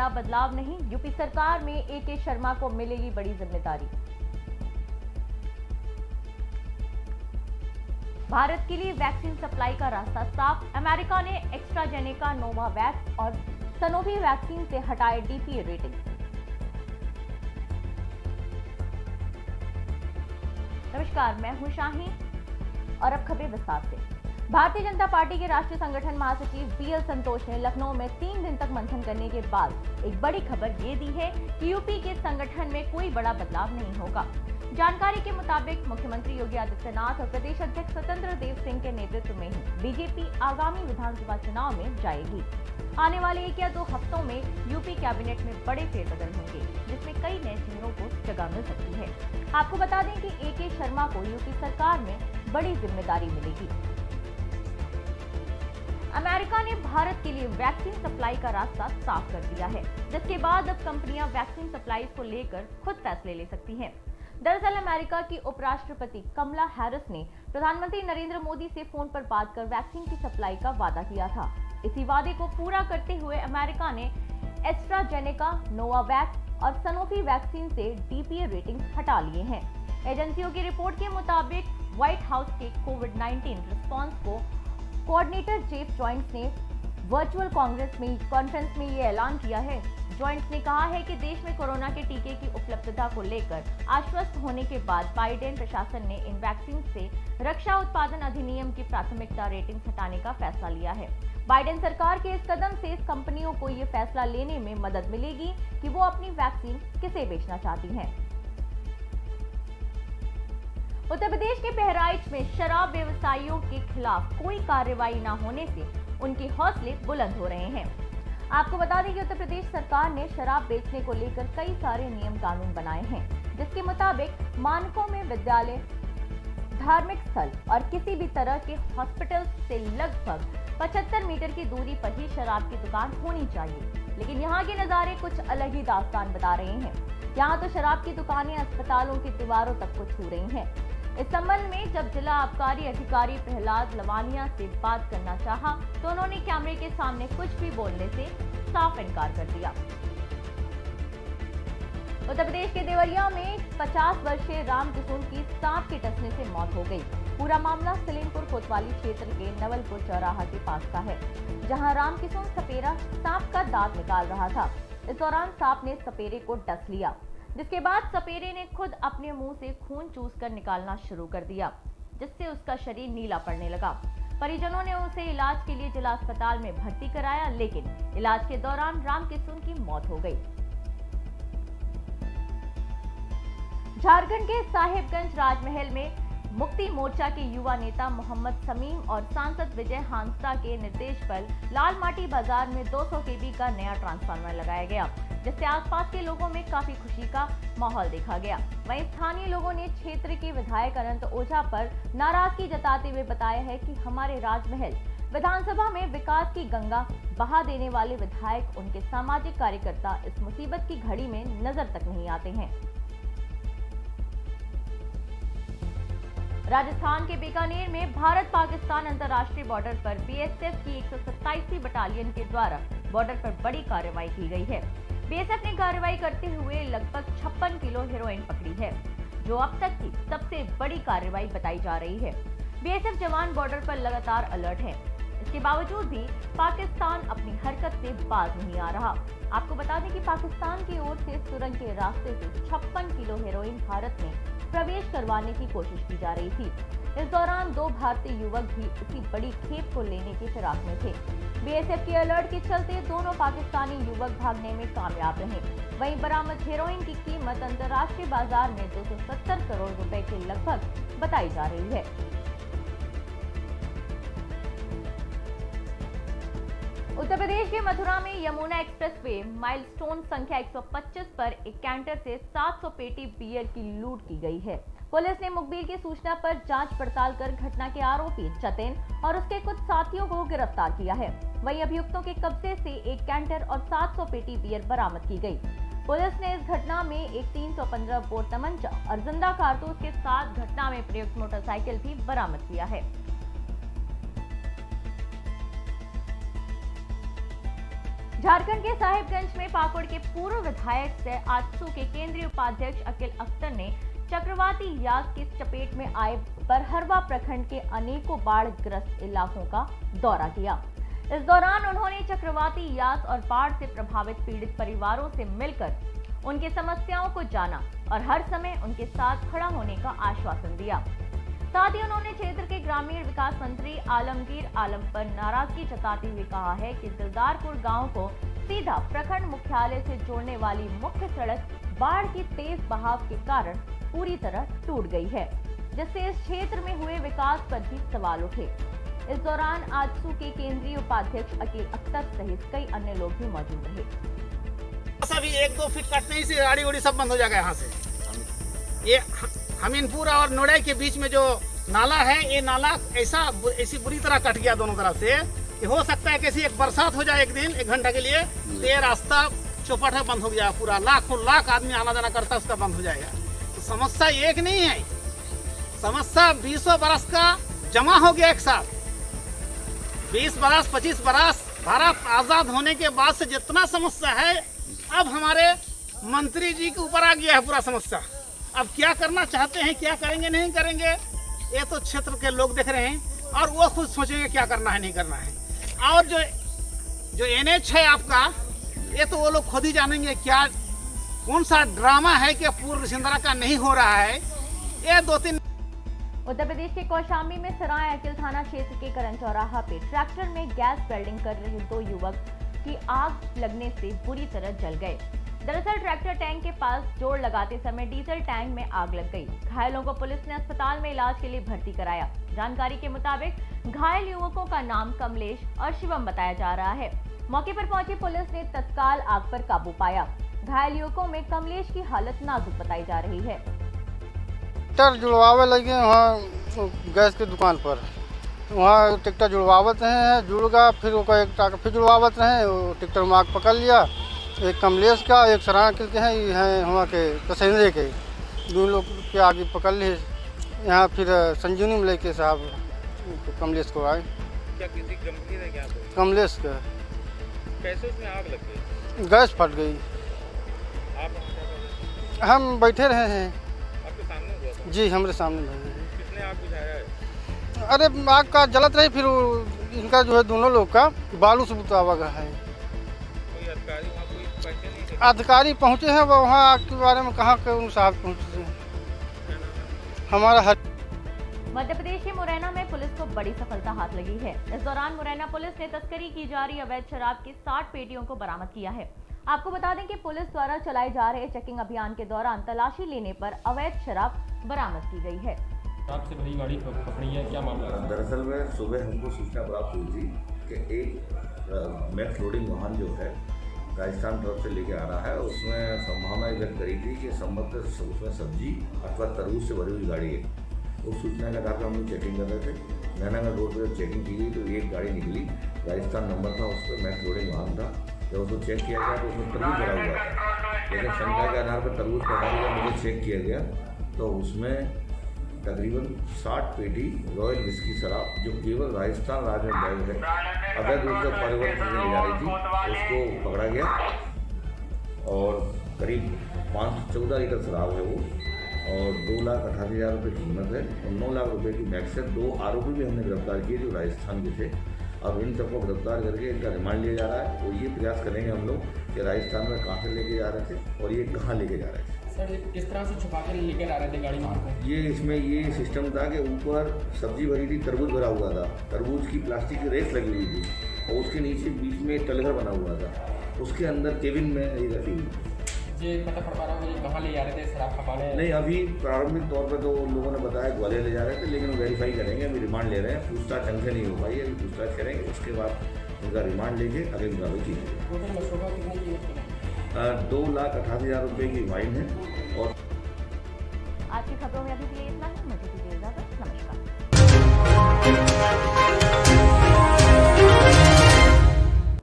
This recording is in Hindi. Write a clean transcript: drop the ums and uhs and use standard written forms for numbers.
बड़ा बदलाव नहीं, यूपी सरकार में एके शर्मा को मिलेगी बड़ी जिम्मेदारी। भारत के लिए वैक्सीन सप्लाई का रास्ता साफ, अमेरिका ने एस्ट्राजेनेका, नोवावैक्स और सनोफी वैक्सीन से हटाए डीपीए रेटिंग। नमस्कार, मैं हूं शाहीन और अब खबरें विस्तार से। भारतीय जनता पार्टी के राष्ट्रीय संगठन महासचिव बीएल संतोष ने लखनऊ में 3 दिन तक मंथन करने के बाद एक बड़ी खबर ये दी है कि यूपी के संगठन में कोई बड़ा बदलाव नहीं होगा। जानकारी के मुताबिक मुख्यमंत्री योगी आदित्यनाथ और प्रदेश अध्यक्ष स्वतंत्र देव सिंह के नेतृत्व में ही बीजेपी आगामी विधानसभा चुनाव में जाएगी। आने वाले 1 या 2 हफ्तों में यूपी कैबिनेट में बड़े फेरबदल होंगे, जिसमें कई नए चेहरों को जगह मिल सकती है। आपको बता दें कि एके शर्मा को यूपी सरकार में बड़ी जिम्मेदारी मिलेगी। अमेरिका ने भारत के लिए वैक्सीन सप्लाई का रास्ता साफ कर दिया है, जिसके बाद अब कंपनियां वैक्सीन सप्लाई को लेकर खुद फैसले ले सकती हैं। दरअसल अमेरिका की उपराष्ट्रपति कमला हैरिस ने प्रधानमंत्री नरेंद्र मोदी से फोन पर बात कर वैक्सीन की सप्लाई का वादा किया था। इसी वादे को पूरा करते हुए अमेरिका ने एस्ट्राजेनेका, नोवावैक्स और सनोफी वैक्सीन से डीपीए रेटिंग हटा लिए हैं। एजेंसियों की रिपोर्ट के मुताबिक व्हाइट हाउस के कोविड-19 रिस्पांस को कोऑर्डिनेटर जेफ जॉइंट्स ने वर्चुअल कॉन्फ्रेंस में ये ऐलान किया है। जॉइंट्स ने कहा है कि देश में कोरोना के टीके की उपलब्धता को लेकर आश्वस्त होने के बाद बाइडेन प्रशासन ने इन वैक्सीन से रक्षा उत्पादन अधिनियम की प्राथमिकता रेटिंग हटाने का फैसला लिया है। बाइडेन सरकार के इस कदम से इस कंपनियों को ये फैसला लेने में मदद मिलेगी कि वो अपनी वैक्सीन किसे बेचना चाहती हैं। उत्तर प्रदेश के बहराइच में शराब व्यवसायियों के खिलाफ कोई कार्रवाई न होने से उनके हौसले बुलंद हो रहे हैं। आपको बता दें कि उत्तर प्रदेश सरकार ने शराब बेचने को लेकर कई सारे नियम कानून बनाए हैं, जिसके मुताबिक मानकों में विद्यालय, धार्मिक स्थल और किसी भी तरह के हॉस्पिटल से लगभग 75 मीटर की दूरी पर ही शराब की दुकान होनी चाहिए। लेकिन यहाँ के नज़ारे कुछ अलग ही दास्तान बता रहे हैं। यहाँ तो शराब की दुकानें अस्पतालों की दीवारों तक को छू रही हैं। इस संबंध में जब जिला आबकारी अधिकारी प्रहलाद लवानिया से बात करना चाहा, तो उन्होंने कैमरे के सामने कुछ भी बोलने से साफ इनकार कर दिया। उत्तर प्रदेश के देवरिया में 50 वर्षीय राम किशोर की सांप के डसने से मौत हो गई। पूरा मामला सलीमपुर कोतवाली क्षेत्र के नवलपुर चौराहा के पास का है, जहां राम किशोर सपेरा सांप का दांत निकाल रहा था। इस दौरान सांप ने सपेरे को डस लिया, जिसके बाद सपेरे ने खुद अपने मुंह से खून चूसकर निकालना शुरू कर दिया, जिससे उसका शरीर नीला पड़ने लगा। परिजनों ने उसे इलाज के लिए जिला अस्पताल में भर्ती कराया, लेकिन इलाज के दौरान राम किशोर की मौत हो गई। झारखंड के साहिबगंज राजमहल में मुक्ति मोर्चा के युवा नेता मोहम्मद समीम और सांसद विजय हांसदा के निर्देश पर लालमाटी बाजार में 200 केवी का नया ट्रांसफार्मर लगाया गया, जिससे आसपास के लोगों में काफी खुशी का माहौल देखा गया। वहीं स्थानीय लोगों ने क्षेत्र के विधायक अनंत ओझा पर नाराजगी जताते हुए बताया है कि हमारे राजमहल विधानसभा में विकास की गंगा बहा देने वाले विधायक, उनके सामाजिक कार्यकर्ता इस मुसीबत की घड़ी में नजर तक नहीं आते हैं। राजस्थान के बीकानेर में भारत पाकिस्तान अंतर्राष्ट्रीय बॉर्डर पर बीएसएफ की 127वीं बटालियन के द्वारा बॉर्डर पर बड़ी कार्रवाई की गई है। बीएसएफ ने कार्रवाई करते हुए लगभग 56 किलो हेरोइन पकड़ी है, जो अब तक की सबसे बड़ी कार्रवाई बताई जा रही है। बीएसएफ जवान बॉर्डर पर लगातार अलर्ट हैं। इसके बावजूद भी पाकिस्तान अपनी हरकत से बाज नहीं आ रहा। आपको बता दें कि पाकिस्तान की ओर से सुरंग के रास्ते से 56 किलो हेरोइन भारत में प्रवेश करवाने की कोशिश की जा रही थी। इस दौरान 2 भारतीय युवक भी उसी बड़ी खेप को लेने की फिराक में थे। बीएसएफ के अलर्ट के चलते दोनों पाकिस्तानी युवक भागने में कामयाब रहे। वहीं बरामद हेरोइन की कीमत अंतर्राष्ट्रीय बाजार में 270 करोड़ रुपए के लगभग बताई जा रही है। उत्तर प्रदेश के मथुरा में यमुना एक्सप्रेसवे माइलस्टोन संख्या 125 पर एक कैंटर से 700 पेटी बियर की लूट की गई है। पुलिस ने मुखबिर की सूचना पर जांच पड़ताल कर घटना के आरोपी जतिन और उसके कुछ साथियों को गिरफ्तार किया है। वहीं अभियुक्तों के कब्जे से एक कैंटर और 700 पेटी बियर बरामद की गई। पुलिस ने इस घटना में एक 315 बोर तमंचा और जिंदा कारतूस के साथ घटना में प्रयुक्त मोटरसाइकिल भी बरामद किया है। झारखंड के साहिबगंज में पाकुड़ के पूर्व विधायक से आजसू के केंद्रीय उपाध्यक्ष अखिल अख्तर ने चक्रवाती यास की चपेट में आए बरहरवा प्रखंड के अनेकों बाढ़ ग्रस्त इलाकों का दौरा किया। इस दौरान उन्होंने चक्रवाती यास और बाढ़ से प्रभावित पीड़ित परिवारों से मिलकर उनकी समस्याओं को जाना और हर समय उनके साथ खड़ा होने का आश्वासन दिया। साथ ही उन्होंने क्षेत्र के ग्रामीण विकास मंत्री आलमगीर आलम पर नाराजगी जताते हुए कहा है कि दिलदारपुर गांव को सीधा प्रखंड मुख्यालय से जोड़ने वाली मुख्य सड़क बाढ़ की तेज बहाव के कारण पूरी तरह टूट गई है, जिससे इस क्षेत्र में हुए विकास पर भी सवाल उठे। इस दौरान आजसू के केंद्रीय उपाध्यक्ष अखिल अख्तर सहित कई अन्य लोग भी मौजूद रहे। अभी 1-2 फीट कटने से गाड़ी उड़ी सब बंद हो जाएगा। यहाँ से ये हमीनपुर और नोड़े के बीच में जो नाला है, ये नाला ऐसी बुरी तरह कट गया दोनों तरफ से कि हो सकता है कैसी एक बरसात हो जाए एक दिन 1 घंटा के लिए, तो ये रास्ता चौपट है बंद हो गया पूरा। लाखों लाख आदमी आना जाना करता है, उसका बंद हो जाएगा। तो समस्या एक नहीं है, समस्या 20 बरस का जमा हो गया एक साथ। 20 बरस 25 बरस भारत आजाद होने के बाद से जितना समस्या है, अब हमारे मंत्री जी के ऊपर आ गया है पूरा समस्या। अब क्या करना चाहते हैं, क्या करेंगे नहीं करेंगे, ये तो क्षेत्र के लोग देख रहे हैं और वो खुद सोचेंगे क्या करना है नहीं करना है। और जो NH है आपका, ये तो वो लोग खुद ही जानेंगे क्या कौन सा ड्रामा है कि पूर्व सिंदरा का नहीं हो रहा है। ये 2-3 उत्तर प्रदेश के कौशाम्बी में सराय अकिल थाना क्षेत्र के करन चौराहा पे ट्रैक्टर में गैस वेल्डिंग कर रहे 2 युवक की आग लगने से बुरी तरह जल गए। दरअसल ट्रैक्टर टैंक के पास जोड़ लगाते समय डीजल टैंक में आग लग गई। घायलों को पुलिस ने अस्पताल में इलाज के लिए भर्ती कराया। जानकारी के मुताबिक घायल युवकों का नाम कमलेश और शिवम बताया जा रहा है। मौके पर पहुंची पुलिस ने तत्काल आग पर काबू पाया। घायल युवकों में कमलेश की हालत नाजुक बताई जा रही है। ट्रैक्टर जुड़वावे लगे वहाँ गैस की दुकान पर, वहाँ ट्रैक्टर जुड़वावत हैं, जुड़ गया, फिर वो एक ट्रैक्टर फिर जुड़वावत हैं, वो ट्रैक्टर में आग पकड़ लिया। एक कमलेश का, एक सराय के हैं, ये हैं वहाँ के पैसेंजर के, 2 लोग के आगे पकड़ लिए। यहाँ फिर संजीवनी में लेके साहब कमलेश को आए। क्या किसी गंभीर है क्या? कमलेश का कैसे उसमें आग लग गई? गैस फट गई। आप हम बैठे रहे हैं। आपके सामने हुआ था? जी हमारे सामने भाई। किसने आग बुझाया है? अरे आग का जलत रही, फिर इनका जो है दोनों लोग का बालू से बुतावा गया है। कोई अधिकारी वहाँ कोई पहुँचे नहीं थे? अधिकारी पहुँचे हैं, वो वहाँ आग के बारे में कहाँ के उन साहब पहुँचे हैं। हमारा मध्य प्रदेश के मुरैना में पुलिस को बड़ी सफलता हाथ लगी है। इस दौरान मुरैना पुलिस ने तस्करी की जा रही अवैध शराब की 60 पेटियों को बरामद किया है। आपको बता दें कि पुलिस द्वारा चलाए जा रहे चेकिंग अभियान के दौरान तलाशी लेने पर अवैध शराब बरामद की गई है। आपसे भरी गाड़ी पकड़ी है, क्या मामला है? दरअसल में सुबह हमको सूचना प्राप्त हुई थी कि एक मैक्स लोडिंग वाहन जो है राजस्थान तरफ से लेके आ रहा है, उसमें संभावना व्यक्त करी थी कि संबंधित उसमें सब्जी अथवा तरबूज से भरी हुई गाड़ी है। उस सूचना के आधार पर हम लोग चेकिंग कर रहे थे। नैनागढ़ रोड पर चेकिंग की गई तो एक गाड़ी निकली, राजस्थान नंबर था, उस पर मैक्स लोडिंग वाहन था। जब उसको चेक किया गया तो उसमें तरबूज भरा हुआ था, लेकिन शंका के आधार पर तरबूज का हटा मुझे चेक किया गया तो उसमें तकरीबन 60 पेटी रॉयल विस्की शराब जो केवल राजस्थान राज्य में वैध है, अवैध रूप से परिवहन की ले जा रही थी, उसको पकड़ा गया और करीब 514 लीटर शराब है वो, और 2,88,000 रुपये कीमत है और 9 लाख रुपये की मैक्स है। 2 आरोपी भी हमने गिरफ्तार किए जो राजस्थान के थे। अब इन सबको गिरफ्तार करके इनका रिमांड लिया जा रहा है और ये प्रयास करेंगे हम लोग कि राजस्थान में कहाँ से लेके जा रहे थे और ये कहाँ लेके जा रहे थे। सर किस तरह से छुपा के लेकर आ रहे थे गाड़ी में? ये इसमें ये सिस्टम था कि ऊपर सब्जी भरी थी, तरबूज भरा हुआ था, तरबूज की प्लास्टिक की रेस लगी हुई थी और उसके नीचे बीच में टलघर बना हुआ था, उसके अंदर केबिन में ये रखी हुई। ये पता पड़ पा रहा है कहाँ ले जा रहे थे शराब खपाने? नहीं, अभी प्रारंभिक तौर पर तो लोगों ने बताया ग्वालियर ले जा रहे थे, लेकिन वेरीफाई करेंगे, अभी रिमांड ले रहे हैं। पूछताछ ढंग से नहीं हो पाई, अभी पूछताछ करेंगे, उसके बाद उनका रिमांड लेके अगली कार्रवाई की जाएगी। टोटल मशरूबा कितनी कीमत की? 2,88,000 रुपये की वाइन है। और आज की खबरों में अभी के लिए इतना ही। मुझे दीजिए इजाजत। नमस्कार।